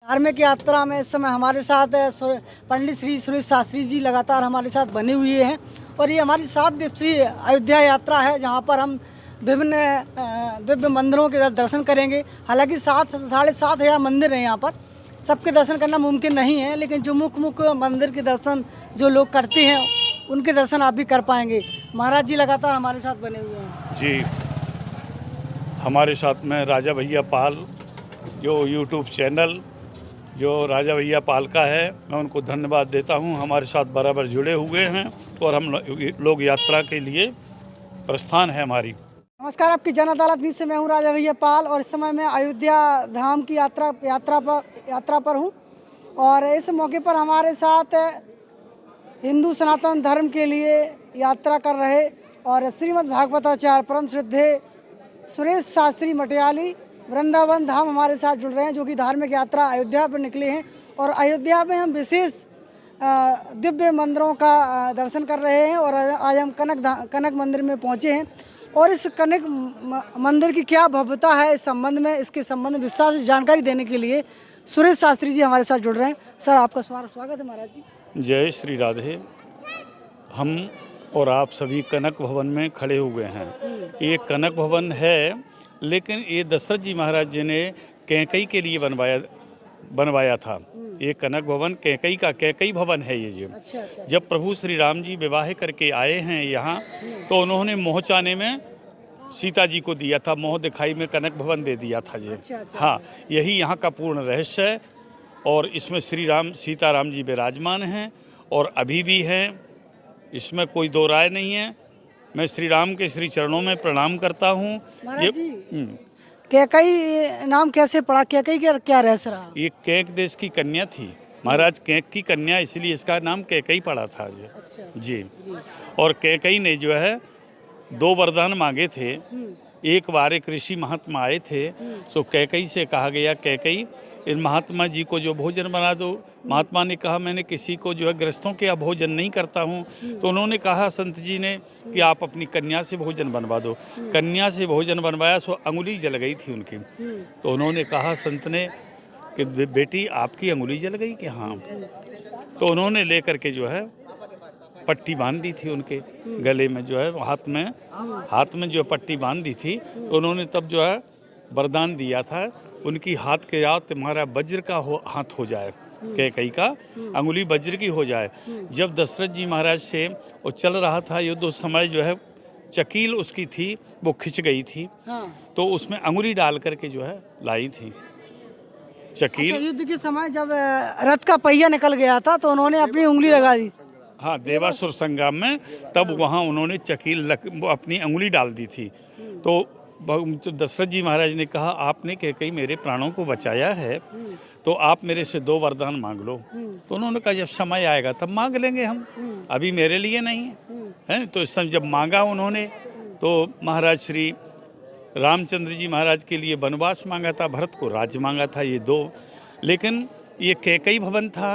धार्मिक यात्रा में इस समय हमारे साथ पंडित श्री सुरेश शास्त्री जी लगातार हमारे साथ बने हुए हैं और ये हमारी 7 दिवसीय अयोध्या यात्रा है, जहाँ पर हम विभिन्न दिव्य मंदिरों के दर्शन करेंगे। हालांकि 7,500 मंदिर हैं यहाँ पर, सबके दर्शन करना मुमकिन नहीं है, लेकिन जो मुख्य मंदिर के दर्शन जो लोग करते हैं उनके दर्शन आप भी कर पाएंगे। महाराज जी लगातार हमारे साथ बने हुए हैं जी। हमारे साथ में राजा भैया पाल, जो यूट्यूब चैनल जो राजा भैया पाल का है, मैं उनको धन्यवाद देता हूं। हमारे साथ बराबर जुड़े हुए हैं और हम लोग यात्रा के लिए प्रस्थान है हमारी। नमस्कार, आपकी जन अदालत न्यूज़ से मैं हूं राजा भैया पाल और इस समय मैं अयोध्या धाम की यात्रा पर हूं और इस मौके पर हमारे साथ हिंदू सनातन धर्म के लिए यात्रा कर रहे और श्रीमद् भागवताचार्य परम श्रद्धेय सुरेश शास्त्री मटियाली वृंदावन धाम हमारे साथ जुड़ रहे हैं, जो कि धार्मिक यात्रा अयोध्या पर निकले हैं। और अयोध्या में हम विशेष दिव्य मंदिरों का दर्शन कर रहे हैं और आज हम कनक मंदिर में पहुंचे हैं और इस कनक मंदिर की क्या भव्यता है इसके संबंध में विस्तार से जानकारी देने के लिए सुरेश शास्त्री जी हमारे साथ जुड़ रहे हैं। सर, आपका स्वागत है महाराज जी। जय श्री राधे। हम और आप सभी कनक भवन में खड़े हुए हैं। ये कनक भवन है, लेकिन ये दशरथ जी महाराज जी ने कैकई के लिए बनवाया था। ये कनक भवन कैकई भवन है ये। अच्छा। जब प्रभु श्री राम जी विवाह करके आए हैं यहाँ, तो उन्होंने मोह चाने में सीता जी को दिया था, मोह दिखाई में कनक भवन दे दिया था जी। अच्छा। हाँ, यही यहाँ का पूर्ण रहस्य है और इसमें सीता राम जी विराजमान हैं और अभी भी हैं, इसमें कोई दो राय नहीं है। मैं श्री राम के श्री चरणों में प्रणाम करता हूँ। महाराज जी, कैकई नाम कैसे पड़ा? कैकई क्या रहस्य रहा? ये कैक देश की कन्या थी महाराज, कैक की कन्या, इसलिए इसका नाम कैकई पड़ा था जी। अच्छा जी। और कैकई ने जो है 2 वरदान मांगे थे। एक बार एक ऋषि महात्मा आए थे, सो कैकई से कहा गया, कैकई इन महात्मा जी को जो भोजन बना दो। महात्मा ने कहा, मैंने किसी को जो है ग्रस्तों के यहाँ भोजन नहीं करता हूँ। तो उन्होंने कहा संत जी ने कि आप अपनी कन्या से भोजन बनवा दो। कन्या से भोजन बनवाया, सो अंगुली जल गई थी उनकी। तो उन्होंने कहा संत ने कि बेटी आपकी अंगुली जल गई कि हाँ। तो उन्होंने लेकर के जो है पट्टी बांध दी थी उनके गले में, जो है हाथ में जो पट्टी बांध दी थी। तो उन्होंने तब जो है वरदान दिया था, उनकी हाथ के याद तुम्हारा वज्र का हाथ हो जाए, कैकई का अंगुली वज्र की हो जाए। जब दशरथ जी महाराज से वो चल रहा था युद्ध, उस समय जो है चकील उसकी थी, वो खिंच गई थी। तो उसमें अंगुली डाल करके जो है लाई थी चकील। अच्छा, युद्ध के समय जब रथ का पहिया निकल गया था तो उन्होंने अपनी उंगली लगा दी। हाँ, देवासुर संग्राम में तब वहाँ उन्होंने चकील अपनी अंगुली डाल दी थी। तो दशरथ जी महाराज ने कहा, आपने कैकई मेरे प्राणों को बचाया है, तो आप मेरे से 2 वरदान मांग लो। तो उन्होंने कहा जब समय आएगा तब मांग लेंगे हम, अभी मेरे लिए नहीं है। तो इस समय जब मांगा उन्होंने, तो महाराज श्री रामचंद्र जी महाराज के लिए वनवास मांगा था, भरत को राज्य मांगा था, ये 2। लेकिन ये कैकई भवन था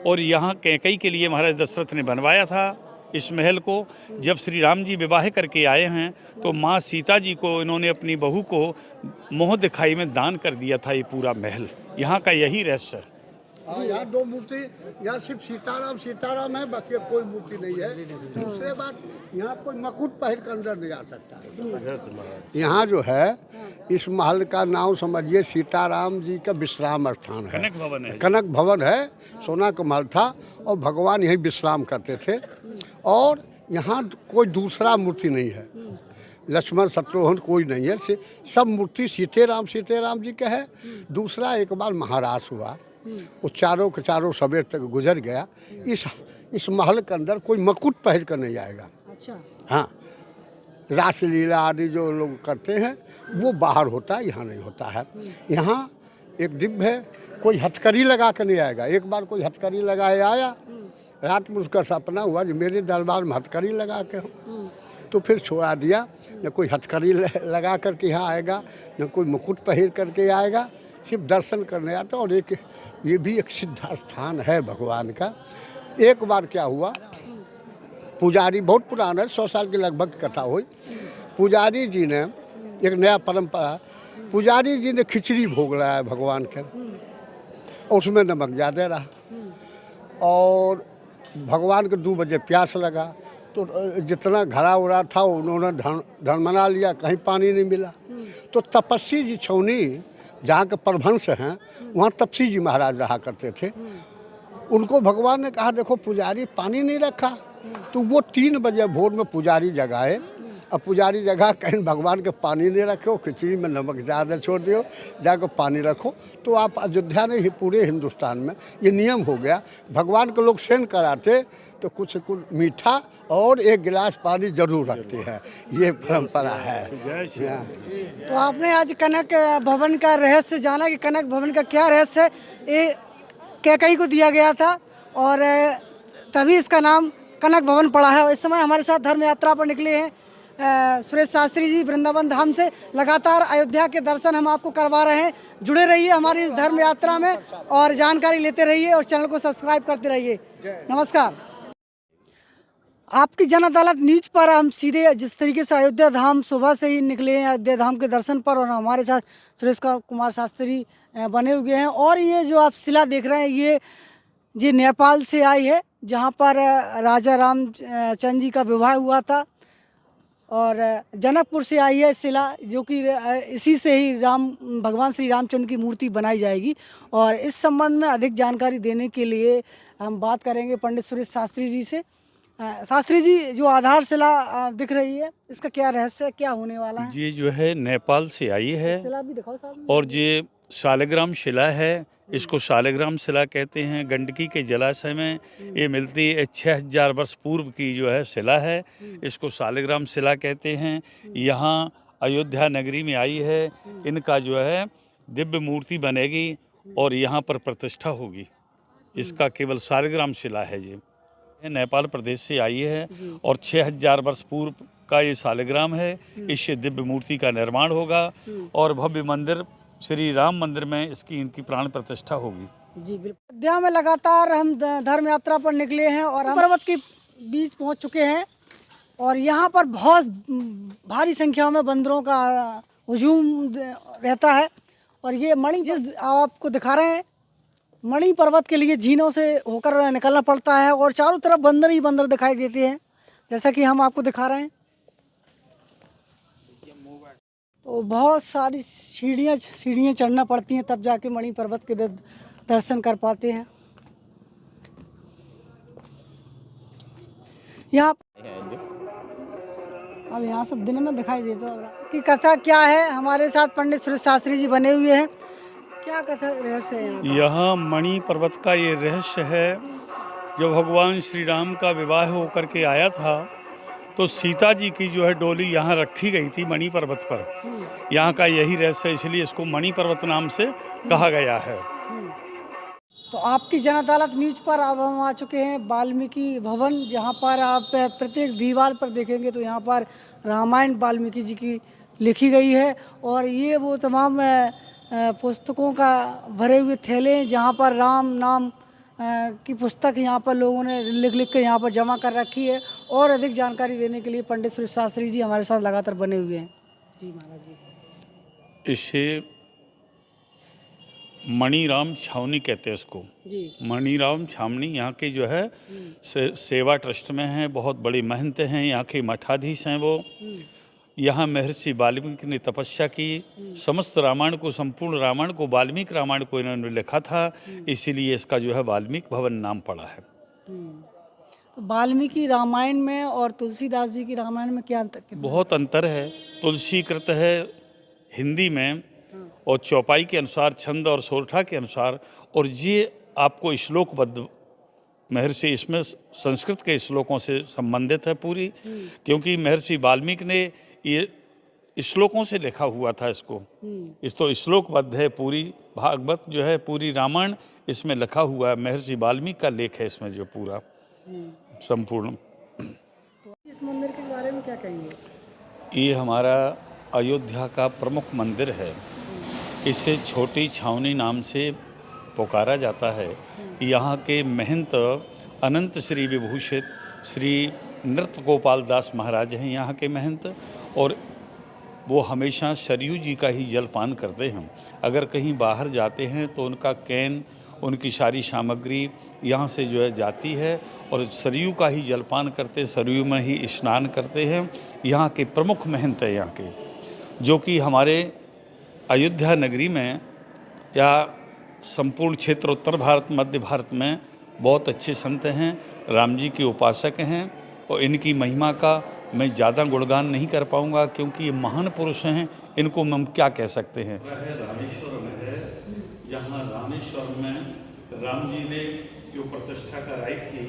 और यहाँ कैकई के लिए महाराज दशरथ ने बनवाया था इस महल को। जब श्री राम जी विवाह करके आए हैं, तो माँ सीता जी को इन्होंने अपनी बहू को मोह दिखाई में दान कर दिया था ये पूरा महल। यहाँ का यही रहस्य है। यहाँ 2 मूर्ति, यहाँ सिर्फ सीताराम है, बाकी कोई मूर्ति नहीं है। दूसरे बात, यहाँ कोई मकुट पहन कर अंदर नहीं आ सकता है। यहाँ जो है इस महल का नाम समझिए सीताराम जी का विश्राम स्थान है, कनक भवन है। सोना का महल था और भगवान यही विश्राम करते थे। और यहाँ कोई दूसरा मूर्ति नहीं है, लक्ष्मण शत्रुघ्न कोई नहीं है, सब मूर्ति सीतेराम जी के है। दूसरा, एक बार महाराज हुआ, वो चारों के चारों सवेर तक गुजर गया। इस महल के अंदर कोई मकुट पहन कर नहीं आएगा। अच्छा। हाँ, रासलीला आदि जो लोग करते हैं वो बाहर होता है, यहाँ नहीं होता है। यहाँ एक दिव्य है, कोई हथकड़ी लगा कर नहीं आएगा। एक बार कोई हथकड़ी लगाए आया, रात में उसका सपना हुआ कि मेरे दरबार में हथकड़ी लगा के, तो फिर छोड़ा दिया। न कोई हथकड़ी लगा करके यहाँ आएगा, न कोई मुकुट पहन करके आएगा, सिर्फ दर्शन करने आता। और एक ये भी एक सिद्ध स्थान है भगवान का। एक बार क्या हुआ, पुजारी, बहुत पुराना है, 100 साल के लगभग कथा हुई। पुजारी जी ने एक नया परंपरा, पुजारी जी ने खिचड़ी भोग लगाया भगवान के, उसमें नमक ज़्यादा रहा और भगवान को 2 बजे प्यास लगा तो जितना घड़ा उड़ा था उन्होंने ढनमना लिया, कहीं पानी नहीं मिला। तो तपस्वी जी छौनी जहाँ के परभंश हैं वहाँ तपसी जी महाराज रहा करते थे। उनको भगवान ने कहा देखो पुजारी पानी नहीं रखा, तो वो 3 बजे भोर में पुजारी जगाए। अब पुजारी जगह कहीं भगवान के पानी नहीं रखो, खिचड़ी में नमक ज़्यादा छोड़ दियो, जाकर पानी रखो। तो आप अयोध्या ने ही पूरे हिंदुस्तान में ये नियम हो गया, भगवान को लोग सेन कराते तो कुछ मीठा और 1 गिलास पानी जरूर रखते हैं, ये परंपरा है। तो आपने आज कनक भवन का रहस्य जाना कि कनक भवन का क्या रहस्य है, ये कैकई को दिया गया था और तभी इसका नाम कनक भवन पड़ा है। और इस समय हमारे साथ धर्म यात्रा पर निकले हैं सुरेश शास्त्री जी वृंदावन धाम से। लगातार अयोध्या के दर्शन हम आपको करवा रहे हैं। जुड़े रहिए हमारी इस धर्म यात्रा में और जानकारी लेते रहिए और चैनल को सब्सक्राइब करते रहिए। नमस्कार। आपकी जन अदालत न्यूज पर हम सीधे जिस तरीके से अयोध्या धाम सुबह से ही निकले हैं अयोध्या धाम के दर्शन पर, और हमारे साथ सुरेश कुमार शास्त्री बने हुए हैं। और ये जो आप शिला देख रहे हैं ये नेपाल से आई है, जहाँ पर राजा रामचंद्र जी का विवाह हुआ था। और जनकपुर से आई है शिला, जो कि इसी से ही भगवान श्री रामचंद्र की मूर्ति बनाई जाएगी। और इस संबंध में अधिक जानकारी देने के लिए हम बात करेंगे पंडित सुरेश शास्त्री जी से। शास्त्री जी, जो आधार शिला दिख रही है इसका क्या रहस्य है, क्या होने वाला है? ये जो है नेपाल से आई है शिला भी दिखाओ साहब। और ये शालिग्राम शिला है, इसको शालिग्राम शिला कहते हैं। गंडकी के जलाशय में ये मिलती है। 6000 वर्ष पूर्व की जो है शिला है, इसको शालिग्राम शिला कहते हैं। यहाँ अयोध्या नगरी में आई है, इनका जो है दिव्य मूर्ति बनेगी और यहाँ पर प्रतिष्ठा होगी। इसका केवल शालिग्राम शिला है। ये नेपाल प्रदेश से आई है और 6000 वर्ष पूर्व का ये शालिग्राम है। इससे दिव्य मूर्ति का निर्माण होगा और भव्य मंदिर श्री राम मंदिर में इनकी प्राण प्रतिष्ठा होगी। जी बिल्कुल। अयोध्या में लगातार हम धर्म यात्रा पर निकले हैं और हम पर्वत के बीच पहुंच चुके हैं और यहाँ पर बहुत भारी संख्या में बंदरों का हुजूम रहता है। और ये मणि जिस आपको दिखा रहे हैं, मणि पर्वत के लिए झीलों से होकर निकलना पड़ता है और चारों तरफ बंदर ही बंदर दिखाई देते हैं, जैसा कि हम आपको दिखा रहे हैं। तो बहुत सारी सीढ़ियाँ चढ़ना पड़ती हैं, तब जाके मणि पर्वत के दर्शन कर पाते हैं। यहाँ अब यहाँ से दिन में दिखाई देता है कि कथा क्या है। हमारे साथ पंडित सुरेश शास्त्री जी बने हुए हैं। क्या कथा रहस्य है यहाँ मणि पर्वत का ये रहस्य है। जब भगवान श्री राम का विवाह होकर के आया था तो सीता जी की जो है डोली यहाँ रखी गई थी मणि पर्वत पर। यहाँ का यही रहस्य, इसलिए इसको मणि पर्वत नाम से कहा गया है। तो आपकी जन अदालत न्यूज पर अब हम आ चुके हैं वाल्मीकि भवन, जहाँ पर आप प्रत्येक दीवार पर देखेंगे तो यहाँ पर रामायण वाल्मीकि जी की लिखी गई है। और ये वो तमाम पुस्तकों का भरे हुए थैले हैं, जहाँ पर राम नाम की पुस्तक यहाँ पर लोगों ने लिख कर यहाँ पर जमा कर रखी है। और अधिक जानकारी देने के लिए पंडित सुरेश शास्त्री जी हमारे साथ लगातार बने हुए हैं। जी महाराज जी। इसे मणिराम छावनी कहते हैं इसको। जी। मणिराम छावनी यहाँ के जो है सेवा ट्रस्ट में हैं, बहुत बड़ी महंत हैं, यहाँ के मठाधीश हैं वो। यहाँ महर्षि वाल्मीकि ने तपस्या की, समस्त रामायण को, संपूर्ण रामायण को, वाल्मीकि रामायण को इन्होंने लिखा था, इसीलिए इसका जो है वाल्मीकि भवन नाम पड़ा है। तो वाल्मीकि रामायण में और तुलसीदास जी की रामायण में क्या अंतर? बहुत अंतर है। तुलसी कृत है हिंदी में और चौपाई के अनुसार, छंद और सोरठा के अनुसार, और ये आपको श्लोकबद्ध महर्षि इसमें संस्कृत के श्लोकों से संबंधित है पूरी, क्योंकि महर्षि वाल्मीकि ने ये श्लोकों से लिखा हुआ था इसको। इस तो श्लोकबद्ध है पूरी, भागवत जो है पूरी रामायण इसमें लिखा हुआ है। महर्षि वाल्मीकि का लेख है इसमें जो पूरा संपूर्ण। तो इस मंदिर के बारे में क्या कहेंगे? ये हमारा अयोध्या का प्रमुख मंदिर है। इसे छोटी छावनी नाम से पुकारा जाता है। यहाँ के महंत अनंत श्री विभूषित श्री नृत्य गोपाल दास महाराज हैं यहाँ के महंत, और वो हमेशा सरयू जी का ही जल पान करते हैं। अगर कहीं बाहर जाते हैं तो उनका कैन उनकी सारी सामग्री यहाँ से जो है जाती है और सरयू का ही जलपान करते, सरयू में ही स्नान करते हैं। यहाँ के प्रमुख महंत हैं यहाँ के, जो कि हमारे अयोध्या नगरी में या संपूर्ण क्षेत्र उत्तर भारत, मध्य भारत में बहुत अच्छे संत हैं, राम जी के उपासक हैं। और इनकी महिमा का मैं ज़्यादा गुणगान नहीं कर पाऊँगा, क्योंकि ये महान पुरुष हैं, इनको हम क्या कह सकते हैं। रामेश्वर में है, यहाँ रामेश्वर में राम जी ने जो प्रतिष्ठा कराई थी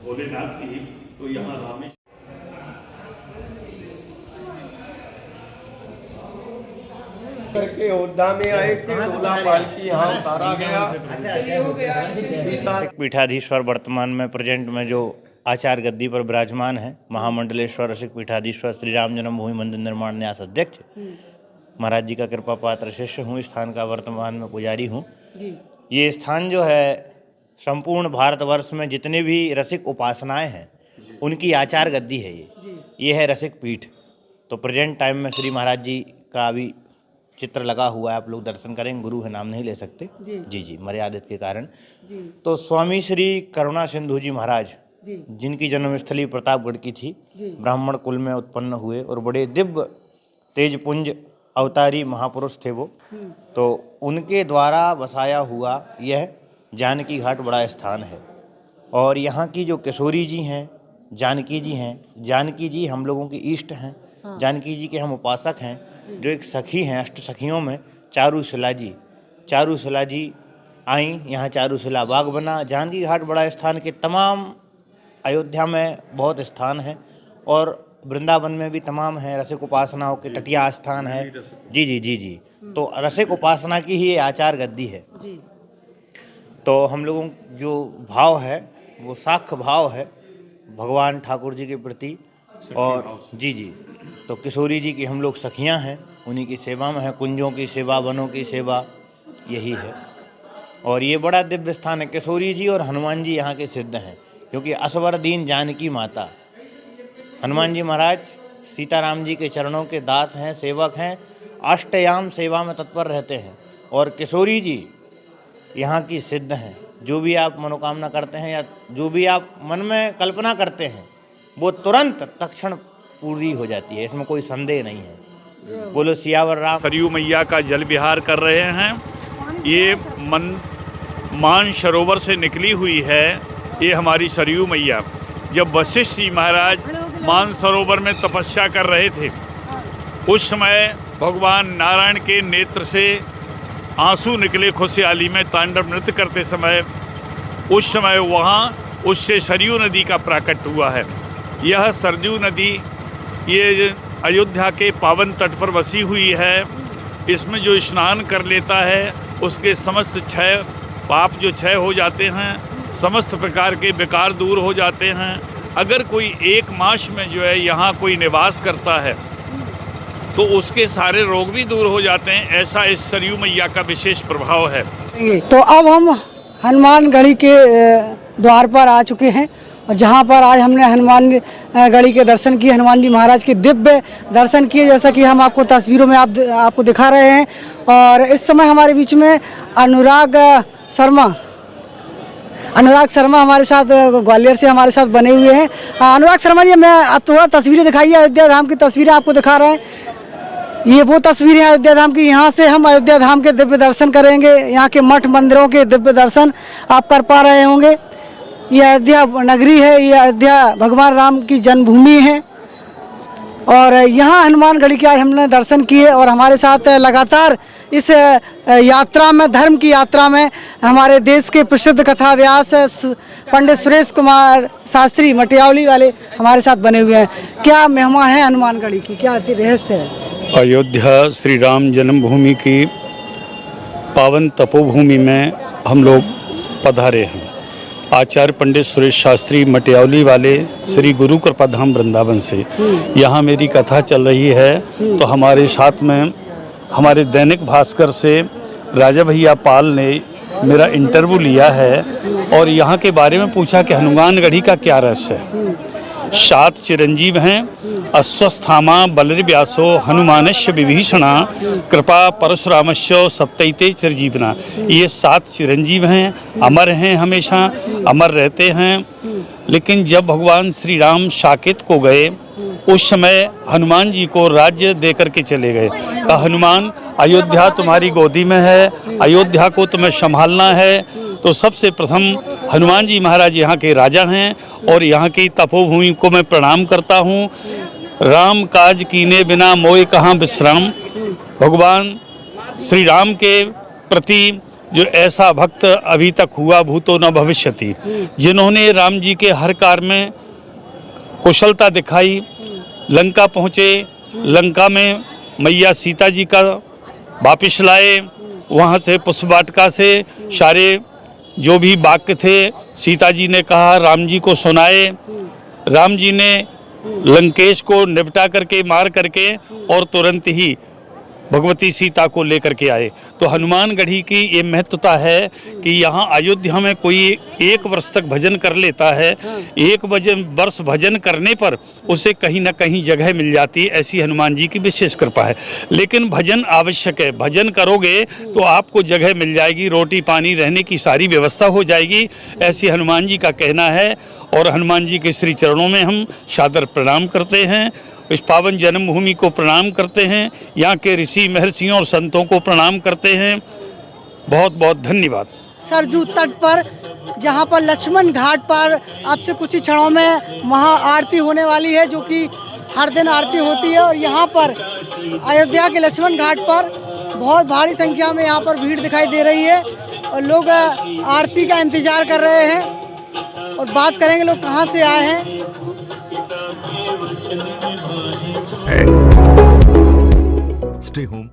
भोलेनाथ की, तो यहाँ रामेश्वर करके अयोध्या में आए थे, दूल्हा पालकी यहाँ उतारा गया। पीठाधीश्वर वर्तमान में प्रेजेंट में जो आचार्य गद्दी पर विराजमान है, महामंडलेश्वर रसिक पीठाधीश्वर श्री राम जन्मभूमि मंदिर निर्माण न्यास अध्यक्ष, महाराज जी का कृपा पात्र शिष्य हूँ। स्थान का वर्तमान में पुजारी हूँ। ये स्थान जो है संपूर्ण भारतवर्ष में जितने भी रसिक उपासनाएं हैं उनकी आचार्य गद्दी है। ये है रसिक पीठ। तो प्रेजेंट टाइम में श्री महाराज जी का अभी चित्र लगा हुआ है, आप लोग दर्शन करेंगे। गुरु है, नाम नहीं ले सकते जी मर्यादित के कारण। तो स्वामी श्री करुणा सिंधु जी महाराज, जिनकी जन्मस्थली प्रतापगढ़ की थी, ब्राह्मण कुल में उत्पन्न हुए और बड़े दिव्य तेजपुंज अवतारी महापुरुष थे वो। तो उनके द्वारा बसाया हुआ यह जानकी घाट बड़ा स्थान है। और यहाँ की जो किशोरी जी हैं, जानकी जी हैं, जानकी जी हम लोगों की इष्ट हैं। जानकी जी के हम उपासक हैं। जो एक सखी हैं, अष्ट सखियों में चारुशिला जी आई, यहाँ चारुशिला बाग बना। जानकी घाट बड़ा स्थान के तमाम अयोध्या में बहुत स्थान है और वृंदावन में भी तमाम है। रसिक उपासनाओं के तटिया स्थान है। जी। तो रसिक उपासना की ही ये आचार गद्दी है। तो हम लोगों जो भाव है वो साक्ष्य भाव है भगवान ठाकुर जी के प्रति। और जी तो किशोरी जी की हम लोग सखियां हैं, उन्हीं की सेवा में है। कुंजों की सेवा, वनों की सेवा, यही है। और ये बड़ा दिव्य स्थान है। किशोरी जी और हनुमान जी यहाँ के सिद्ध हैं, क्योंकि असवर दीन जानकी माता। हनुमान जी महाराज सीताराम जी के चरणों के दास हैं, सेवक हैं, अष्टयाम सेवा में तत्पर रहते हैं। और किशोरी जी यहाँ की सिद्ध हैं। जो भी आप मनोकामना करते हैं या जो भी आप मन में कल्पना करते हैं वो तुरंत तत्क्षण पूरी हो जाती है, इसमें कोई संदेह नहीं है। बोलो सियावर राम। सरयू मैया का जल विहार कर रहे हैं। ये मान सरोवर से निकली हुई है ये हमारी सरयू मैया। जब वशिष्ठ जी महाराज मान सरोवर में तपस्या कर रहे थे, उस समय भगवान नारायण के नेत्र से आंसू निकले खुशहाली में तांडव नृत्य करते समय। उस समय वहाँ उससे सरयू नदी का प्राकट हुआ है। यह सरयू नदी ये अयोध्या के पावन तट पर बसी हुई है। इसमें जो स्नान कर लेता है उसके समस्त क्षय पाप जो क्षय हो जाते हैं, समस्त प्रकार के विकार दूर हो जाते हैं। अगर कोई एक मास में जो है यहाँ कोई निवास करता है तो उसके सारे रोग भी दूर हो जाते हैं। ऐसा इस सरयू मैया का विशेष प्रभाव है। तो अब हम हनुमानगढ़ी के द्वार पर आ चुके हैं और जहां पर आज हमने हनुमानगढ़ी के दर्शन किए, हनुमान जी महाराज के दिव्य दर्शन किए, जैसा कि हम आपको तस्वीरों में आपको दिखा रहे हैं। और इस समय हमारे बीच में अनुराग शर्मा हमारे साथ ग्वालियर से हमारे साथ बने हुए हैं। अनुराग शर्मा जी, मैं थोड़ा तस्वीरें दिखाइए, अयोध्या धाम की तस्वीरें आपको दिखा रहे हैं। ये वो तस्वीरें हैं अयोध्या धाम की। यहाँ से हम अयोध्या धाम के दिव्य दर्शन करेंगे। यहाँ के मठ मंदिरों के दिव्य दर्शन आप कर पा रहे होंगे। ये अयोध्या नगरी है, ये अयोध्या भगवान राम की जन्मभूमि है। और यहाँ हनुमानगढ़ी के आज हमने दर्शन किए और हमारे साथ लगातार इस यात्रा में, धर्म की यात्रा में, हमारे देश के प्रसिद्ध कथा व्यास पंडित सुरेश कुमार शास्त्री मटियावली वाले हमारे साथ बने हुए हैं। क्या महिमा है हनुमानगढ़ी की, क्या रहस्य है? अयोध्या श्री राम जन्मभूमि की पावन तपोभूमि में हम लोग पधारे हैं। आचार्य पंडित सुरेश शास्त्री मटियावली वाले श्री गुरु कृपा धाम वृंदावन से यहाँ मेरी कथा चल रही है। तो हमारे साथ में हमारे दैनिक भास्कर से राजा भैया पाल ने मेरा इंटरव्यू लिया है और यहाँ के बारे में पूछा कि हनुमानगढ़ी का क्या रहस्य है। 7 चिरंजीव हैं। अश्वस्थामा बलर्व्यासो हनुमानस्य विभीषणा कृपा परशुरामस्य सप्तैते चिरजीवना। ये 7 चिरंजीव हैं, अमर हैं, हमेशा अमर रहते हैं। लेकिन जब भगवान श्री राम साकेत को गए उस समय हनुमान जी को राज्य दे करके चले गए। कहा हनुमान अयोध्या तुम्हारी गोदी में है, अयोध्या को तुम्हें संभालना है। तो सबसे प्रथम हनुमान जी महाराज यहाँ के राजा हैं और यहाँ की तपोभूमि को मैं प्रणाम करता हूँ। राम काज कीने बिना मोय कहाँ विश्राम। भगवान श्री राम के प्रति जो ऐसा भक्त अभी तक हुआ भूतो न भविष्यति, जिन्होंने राम जी के हर कार्य में कुशलता दिखाई, लंका पहुँचे, लंका में मैया सीता जी का वापिस लाए, वहाँ से पुष्प वाटिका से सारे जो भी वाक्य थे सीता जी ने कहा राम जी को सुनाए। राम जी ने लंकेश को निपटा करके मार करके और तुरंत ही भगवती सीता को लेकर के आए। तो हनुमानगढ़ी की ये महत्वता है कि यहाँ अयोध्या में कोई 1 वर्ष तक भजन कर लेता है, 1 वर्ष भजन करने पर उसे कहीं ना कहीं जगह मिल जाती है। ऐसी हनुमान जी की विशेष कृपा है। लेकिन भजन आवश्यक है, भजन करोगे तो आपको जगह मिल जाएगी, रोटी पानी रहने की सारी व्यवस्था हो जाएगी, ऐसी हनुमान जी का कहना है। और हनुमान जी के श्री चरणों में हम सादर प्रणाम करते हैं, इस पावन जन्मभूमि को प्रणाम करते हैं, यहाँ के ऋषि महर्षियों और संतों को प्रणाम करते हैं। बहुत बहुत धन्यवाद। सरजू तट पर जहाँ पर लक्ष्मण घाट पर अब से कुछ ही क्षणों में महा आरती होने वाली है, जो कि हर दिन आरती होती है। और यहाँ पर अयोध्या के लक्ष्मण घाट पर बहुत भारी संख्या में यहाँ पर भीड़ दिखाई दे रही है और लोग आरती का इंतजार कर रहे हैं। और बात करेंगे लोग कहाँ से आए हैं। Stay home